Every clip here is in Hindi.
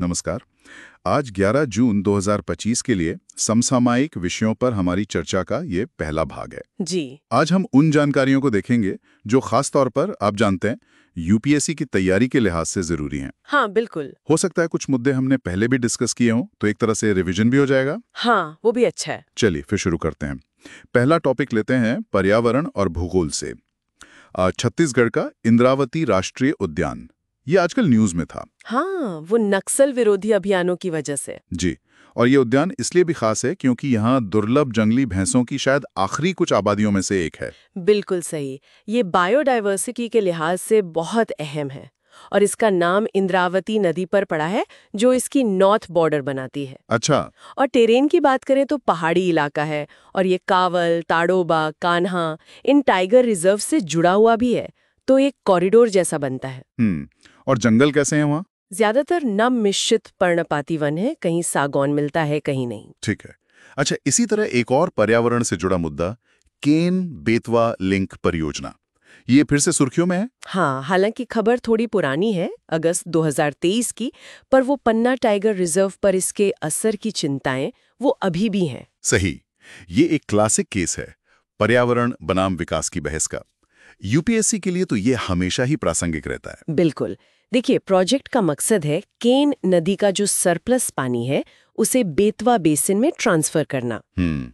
नमस्कार। आज 11 जून 2025 के लिए समसामयिक विषयों पर हमारी चर्चा का ये पहला भाग है। जी। आज हम उन जानकारियों को देखेंगे जो खास तौर पर आप जानते हैं यूपीएससी की तैयारी के लिहाज से जरूरी हैं। हाँ, बिल्कुल। हो सकता है कुछ मुद्दे हमने पहले भी डिस्कस किए हों, तो एक तरह से रिवीजन भी हो जाएगा। हाँ, वो भी अच्छा है। चलिए फिर शुरू करते हैं। पहला टॉपिक लेते हैं पर्यावरण और भूगोल से। छत्तीसगढ़ का इंद्रावती राष्ट्रीय उद्यान, ये आजकल न्यूज में था। हाँ, वो नक्सल विरोधी अभियानों की वजह से। जी, और ये उद्यान इसलिए भी खास है क्योंकि यहाँ दुर्लभ जंगली भैंसों की शायद आखिरी कुछ आबादियों में से एक है। बिल्कुल सही। ये बायोडायवर्सिटी के लिहाज से बहुत अहम है और इसका नाम इंद्रावती नदी पर पड़ा है, जो इसकी नॉर्थ बॉर्डर बनाती है। अच्छा। और टेरेन की बात करें तो पहाड़ी इलाका है और ये कावल, ताड़ोबा, कान्हा इन टाइगर रिजर्व से जुड़ा हुआ भी है, तो एक कॉरिडोर जैसा बनता है। और जंगल कैसे हैं वहाँ? ज्यादातर नम मिश्रित पर्णपाती वन है, कहीं सागौन मिलता है, कहीं नहीं। ठीक है। अच्छा, इसी तरह एक और पर्यावरण से जुड़ा मुद्दा, केन बेतवा लिंक परियोजना, ये फिर से सुर्खियों में है। हाँ, हालांकि खबर थोड़ी पुरानी है, अगस्त 2023 की, पर वो पन्ना टाइगर रिजर्व पर इसके असर की चिंताएं वो अभी भी हैं। सही। ये एक क्लासिक केस है पर्यावरण बनाम विकास की बहस का। यूपीएससी के लिए तो ये हमेशा ही प्रासंगिक रहता है। बिल्कुल। देखिए, प्रोजेक्ट का मकसद है केन नदी का जो सरप्लस पानी है उसे बेतवा बेसिन में ट्रांसफर करना।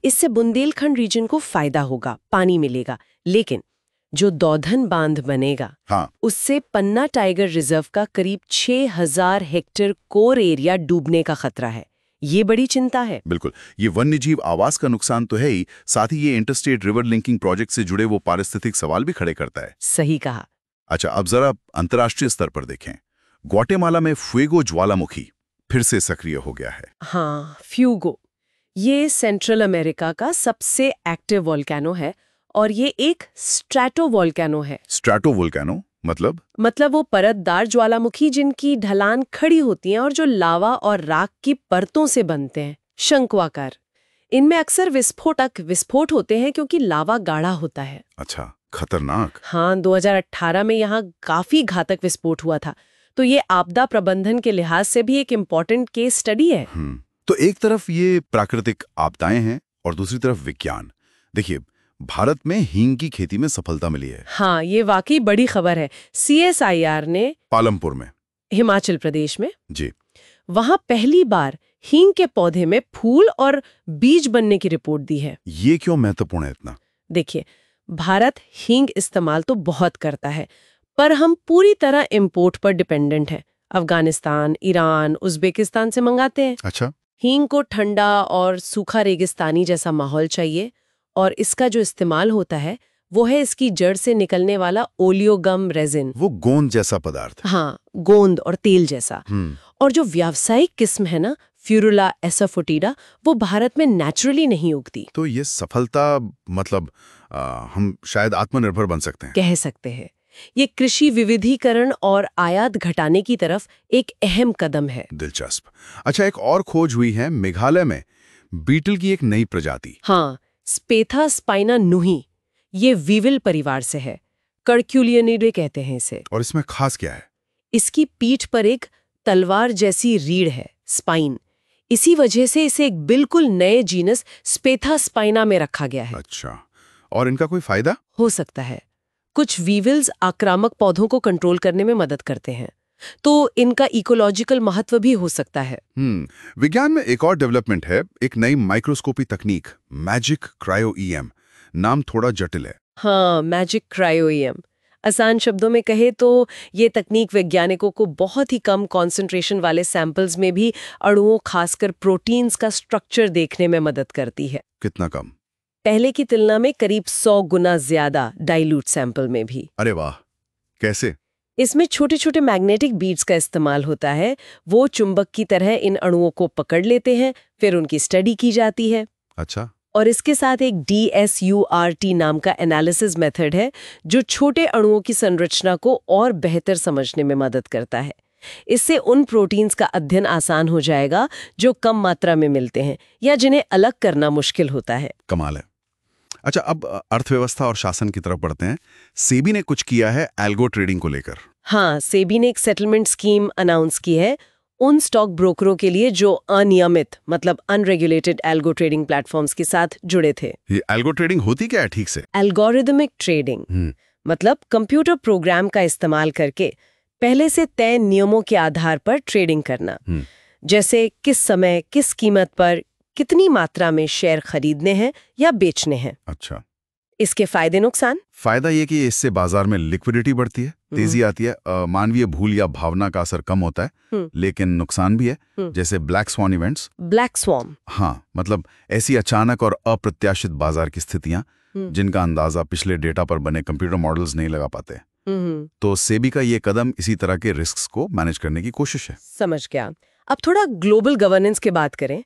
इससे बुंदेलखंड रीजन को फायदा होगा, पानी मिलेगा, लेकिन जो दौधन बांध बनेगा, हाँ, उससे पन्ना टाइगर रिजर्व का करीब 6000 हेक्टेयर कोर एरिया डूबने का खतरा है। ये बड़ी चिंता है। बिल्कुल। ये वन्यजीव आवास का नुकसान तो है ही, साथ ही ये इंटरस्टेट रिवर लिंकिंग प्रोजेक्ट से जुड़े वो पारिस्थितिक सवाल भी खड़े करता है। सही कहा। अच्छा, अब जरा अंतर्राष्ट्रीय स्तर पर देखें। ग्वाटेमाला में फ्यूगो ज्वालामुखी फिर से सक्रिय हो गया है। हाँ, फ्यूगो, ये सेंट्रल अमेरिका का सबसे एक्टिव वोल्केनो है और ये एक स्ट्रैटोवोल्केनो है। स्ट्रैटोवोल्केनो मतलब वो परतदार ज्वालामुखी जिनकी ढलान खड़ी होती है और जो लावा और राख की परतों से बनते हैं, शंक्वाकार। इनमें अक्सर विस्फोट होते हैं क्योंकि लावा गाढ़ा होता है। अच्छा, खतरनाक। हाँ, 2018 में यहाँ काफी घातक विस्फोट हुआ था, तो ये आपदा प्रबंधन के लिहाज से भी एक इम्पोर्टेंट केस स्टडी है। तो एक तरफ ये प्राकृतिक आपदाएं हैं और दूसरी तरफ विज्ञान। देखिए, भारत में हींग की खेती में सफलता मिली है। हाँ, ये वाकई बड़ी खबर है। CSIR ने पालमपुर में, हिमाचल प्रदेश में, जी, वहां पहली बार हींग के पौधे में फूल और बीज बनने की रिपोर्ट दी है। ये क्यों महत्वपूर्ण है इतना? देखिए, भारत हींग इस्तेमाल तो बहुत करता है, पर हम पूरी तरह इंपोर्ट पर डिपेंडेंट हैं। अफगानिस्तान, ईरान, उज्बेकिस्तान से मंगाते हैं। अच्छा। हींग को ठंडा और सूखा रेगिस्तानी जैसा माहौल चाहिए, और इसका जो इस्तेमाल होता है वो है इसकी जड़ से निकलने वाला ओलियोगम रेजिन। वो गोंद जैसा पदार्थ। हाँ, गोंद और तेल जैसा। और जो व्यावसायिक किस्म है ना, फ्यूरुला एसाफोटिडा, वो भारत में नेचुरली नहीं उगती। तो ये सफलता मतलब हम शायद आत्मनिर्भर बन सकते हैं। कह सकते हैं। ये कृषि विविधीकरण और आयात घटाने की तरफ एक अहम कदम है। दिलचस्प। अच्छा, एक और खोज हुई है मेघालय में, बीटल की एक नई प्रजाति। हाँ, स्पेथा स्पाइना नुही, ये वीविल परिवार से है। कर्क्यूलियनिडे कहते हैं इसे। और इसमें खास क्या है? इसकी पीठ पर एक तलवार जैसी रीढ़ है, स्पाइन। इसी वजह से इसे एक बिल्कुल नए जीनस स्पेथा स्पाइना में रखा गया है। अच्छा, और इनका कोई फायदा हो सकता है। कुछ वीविल्स आक्रामक पौधों को कंट्रोल करने में मदद करते हैं, तो इनका इकोलॉजिकल महत्व भी हो सकता है। विज्ञान में एक और डेवलपमेंट है, एक नई माइक्रोस्कोपी तकनीक, मैजिक क्रायो ईएम। नाम थोड़ा जटिल है। हाँ, मैजिक क्रायो ईएम। आसान शब्दों में कहे तो ये तकनीक वैज्ञानिकों को बहुत ही कम कॉन्सेंट्रेशन वाले सैंपल्स में भी अणुओं, खासकर प्रोटीन्स का स्ट्रक्चर देखने में मदद करती है। कितना कम? पहले की तुलना में करीब 100 गुना ज्यादा डाइल्यूट सैंपल में भी। अरे वाह, कैसे? इसमें छोटे छोटे मैग्नेटिक बीड्स का इस्तेमाल होता है। वो चुंबक की तरह इन अणुओं को पकड़ लेते हैं, फिर उनकी स्टडी की जाती है। अच्छा। और इसके साथ एक DSURT नाम का एनालिसिस मेथड है, जो छोटे अणुओं की संरचना को और बेहतर समझने में मदद करता है। इससे उन प्रोटीन्स का अध्ययन आसान हो जाएगा जो कम मात्रा में मिलते हैं या जिन्हें अलग करना मुश्किल होता है। कमाल है। अच्छा, अब अर्थव्यवस्था और शासन की तरफ बढ़ते हैं। सेबी ने कुछ किया है एल्गो ट्रेडिंग को लेकर। हाँ, सेबी ने एक सेटलमेंट स्कीम अनाउंस की है। उन स्टॉक ब्रोकरों के लिए जो अनियमित मतलब अनरेगुलेटेड एल्गो ट्रेडिंग प्लेटफॉर्म्स के साथ जुड़े थे। ये एल्गो ट्रेडिंग होती क्या है ठीक से? एल्गोरिदमिक ट्रेडिंग मतलब कंप्यूटर प्रोग्राम का इस्तेमाल करके पहले से तय नियमों के आधार पर ट्रेडिंग करना। जैसे किस समय किस कीमत पर कितनी मात्रा में शेयर खरीदने हैं या बेचने हैं। अच्छा, इसके फायदे नुकसान? फायदा ये कि इससे बाजार में लिक्विडिटी बढ़ती है, तेजी आती है, मानवीय भूल या भावना का असर कम होता है। लेकिन नुकसान भी है, जैसे black sworn events. Black sworn? हाँ, मतलब ऐसी अचानक और अप्रत्याशित बाजार की स्थितियां जिनका अंदाजा पिछले डेटा पर बने कंप्यूटर मॉडल्स नहीं लगा पाते। तो सेबी का ये कदम इसी तरह के रिस्क को मैनेज करने की कोशिश है। समझ गया। अब थोड़ा ग्लोबल गवर्नेंस की बात करें।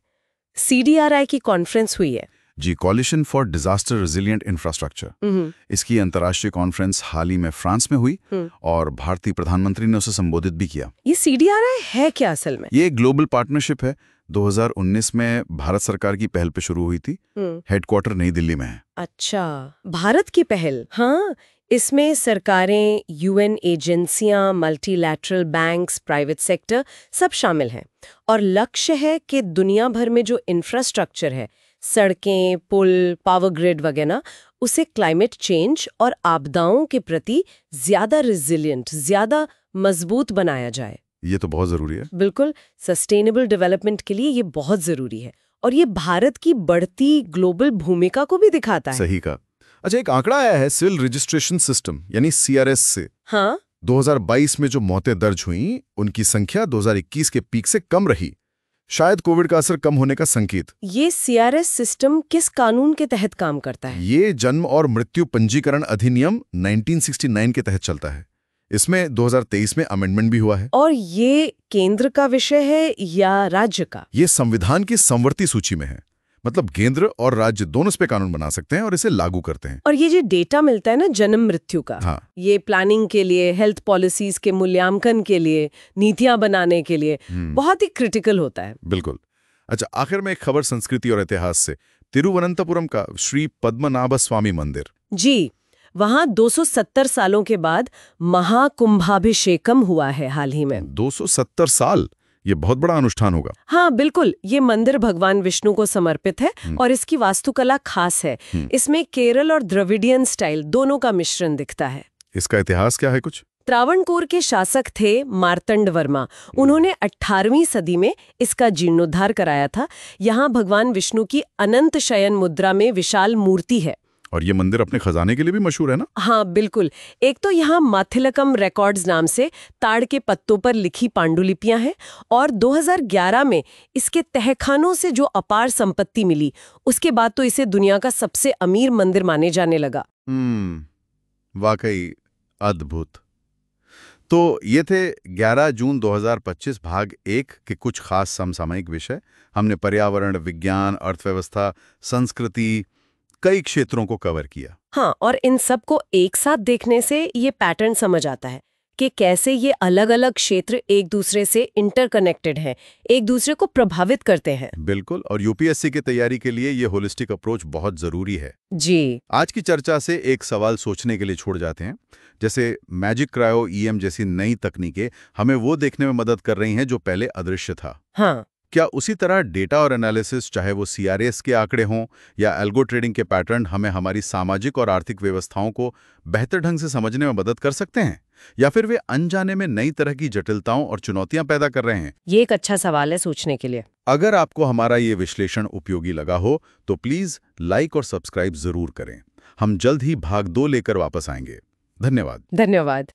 CDRI की कॉन्फ्रेंस हुई है जी, coalition for disaster resilient infrastructure. इसकी अंतर्राष्ट्रीय कॉन्फ्रेंस हाल ही में फ्रांस में हुई और भारतीय प्रधानमंत्री ने उसे संबोधित भी किया। ये CDRI है क्या असल में? ये एक ग्लोबल पार्टनरशिप है, 2019 में भारत सरकार की पहल पे शुरू हुई थी। हेडक्वार्टर नई दिल्ली में है। अच्छा, भारत की पहल। हाँ, इसमें सरकारें, UN एजेंसियां, मल्टीलैटरल बैंक्स, प्राइवेट सेक्टर सब शामिल हैं और लक्ष्य है कि दुनिया भर में जो इंफ्रास्ट्रक्चर है, सड़कें, पुल, पावर ग्रिड वगैरह, उसे क्लाइमेट चेंज और आपदाओं के प्रति ज्यादा रिजिलिएंट, ज्यादा मजबूत बनाया जाए। ये तो बहुत जरूरी है। बिल्कुल, सस्टेनेबल डेवलपमेंट के लिए ये बहुत जरूरी है और ये भारत की बढ़ती ग्लोबल भूमिका को भी दिखाता है। सही कहा। अच्छा, एक आंकड़ा आया है सिविल रजिस्ट्रेशन सिस्टम यानी CRS से। हाँ, 2022 में जो मौतें दर्ज हुई उनकी संख्या 2021 के पीक से कम रही। शायद कोविड का असर कम होने का संकेत। ये CRS सिस्टम किस कानून के तहत काम करता है? ये जन्म और मृत्यु पंजीकरण अधिनियम 1969 के तहत चलता है। इसमें 2023 में अमेंडमेंट भी हुआ है। और ये केंद्र का विषय है या राज्य का? ये संविधान की संवर्ती सूची में है, मतलब केंद्र और राज्य दोनों इस पे कानून बना सकते हैं और इसे लागू करते हैं। और ये जो डेटा मिलता है ना जन्म मृत्यु का, हाँ, ये प्लानिंग के लिए, हेल्थ पॉलिसीज के मूल्यांकन के लिए, नीतियां बनाने के लिए बहुत ही क्रिटिकल होता है। बिल्कुल। अच्छा, आखिर में एक खबर संस्कृति और इतिहास से। तिरुवनंतपुरम का श्री पद्मनाभ स्वामी मंदिर। जी, वहाँ 270 सालों के बाद महाकुंभाभिषेकम हुआ है हाल ही में। 270 साल, ये बहुत बड़ा अनुष्ठान होगा। हाँ बिल्कुल, ये मंदिर भगवान विष्णु को समर्पित है और इसकी वास्तुकला खास है। इसमें केरल और द्रविडियन स्टाइल दोनों का मिश्रण दिखता है। इसका इतिहास क्या है कुछ? त्रावणकोर के शासक थे मार्तंड वर्मा। उन्होंने 18वीं सदी में इसका जीर्णोद्धार कराया था। यहाँ भगवान विष्णु की अनंत शयन मुद्रा में विशाल मूर्ति है। और ये मंदिर अपने खजाने के लिए भी मशहूर है ना? हाँ बिल्कुल। एक तो यहाँ माथिलकम रिकॉर्ड्स नाम से ताड़ के पत्तों पर लिखी पांडुलिपियां हैं और 2011 में इसके तहखानों से जो अपार संपत्ति मिली, उसके बाद तो इसे दुनिया का सबसे अमीर मंदिर माने जाने लगा। वाकई अद्भुत। तो ये थे 11 जून 2025 भाग 1 के कुछ खास समसामयिक विषय। हमने पर्यावरण, विज्ञान, अर्थव्यवस्था, संस्कृति, कई क्षेत्रों को कवर किया। हाँ, और इन सब को एक साथ देखने से ये पैटर्न समझ आता है कि कैसे ये अलग-अलग क्षेत्र एक दूसरे से इंटरकनेक्टेड हैं, एक दूसरे को प्रभावित करते हैं। बिल्कुल, और UPSC की तैयारी के लिए ये होलिस्टिक अप्रोच बहुत जरूरी है। जी। आज की चर्चा से एक सवाल सोचने के लिए छोड़ जाते हैं। जैसे मैजिक क्रायो EM जैसी नई तकनीकें हमें वो देखने में मदद कर रही हैं जो पहले अदृश्य था। हाँ, क्या उसी तरह डेटा और एनालिसिस, चाहे वो CRS के आंकड़े हों या एल्गो ट्रेडिंग के पैटर्न, हमें हमारी सामाजिक और आर्थिक व्यवस्थाओं को बेहतर ढंग से समझने में मदद कर सकते हैं? या फिर वे अनजाने में नई तरह की जटिलताओं और चुनौतियां पैदा कर रहे हैं? ये एक अच्छा सवाल है सोचने के लिए। अगर आपको हमारा ये विश्लेषण उपयोगी लगा हो तो प्लीज लाइक और सब्सक्राइब जरूर करें। हम जल्द ही भाग 2 लेकर वापस आएंगे। धन्यवाद। धन्यवाद।